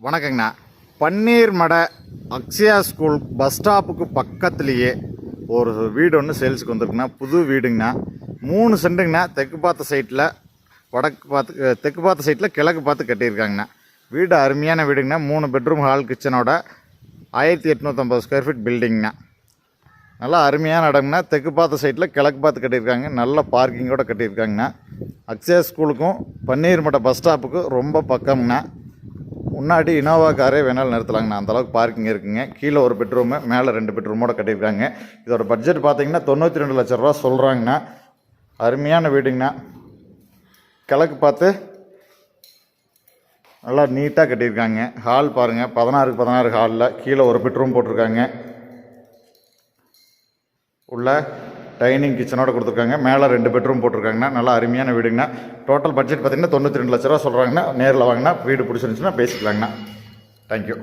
வணக்கங்கண்ணா. Panneermadai Akshaya school bus ஸ்டாப்புக்கு பக்கத்துலேயே ஒரு வீடு ஒன்று சேல்ஸுக்கு வந்திருக்குண்ணா. புது வீடுங்கண்ணா. 3 சென்ட்டுங்கண்ணா. தெற்கு பார்த்த சைட்டில் கிழக்கு பார்த்து கட்டியிருக்காங்கண்ணா. வீடு அருமையான வீடுங்கண்ணா. 3 பெட்ரூம் ஹால் கிச்சனோட 1850 ஸ்கொயர் ஃபீட் பில்டிங்ண்ணா. நல்லா அருமையான இடம்னா. தெற்கு பார்த்த சைட்டில் கிழக்கு பார்த்து கட்டியிருக்காங்க. நல்ல பார்க்கிங்கோடு கட்டியிருக்காங்கண்ணா. அக்ஷயா ஸ்கூலுக்கும் பன்னீர்மடை பஸ் ஸ்டாப்புக்கும் ரொம்ப பக்கம்ண்ணா. முன்னாடி இனோவா காரே வேணாலும் நிறுத்தலாங்கண்ணா. அந்தளவுக்கு பார்க்கிங் இருக்குங்க. கீழே ஒரு பெட்ரூமு, மேலே 2 பெட்ரூமோடு கட்டியிருக்காங்க. இதோட பட்ஜெட் பார்த்தீங்கன்னா 92 லட்ச ரூபா சொல்கிறாங்கண்ணா. அருமையான வீடுங்கண்ணா. கிழக்கு பார்த்து நல்லா நீட்டாக கட்டியிருக்காங்க. ஹால் பாருங்கள், 16க்கு 16 ஹாலில் கீழே ஒரு பெட்ரூம் போட்டிருக்காங்க. உள்ள டைனிங் கிச்சனோட கொடுத்துருக்காங்க. மேலே 2 பெட்ரூம் போட்டிருக்காங்கண்ணா. நல்லா அருமையான வீடுங்கண்ணா. டோட்டல் பட்ஜெட் பார்த்திங்கன்னா 92 லட்ச ரூபா சொல்கிறாங்கண்ணா. நேரில் வாங்கினா வீடு பிடிச்சிருந்துச்சுன்னா பேசிக்கலாங்கண்ணா. தேங்க்யூ.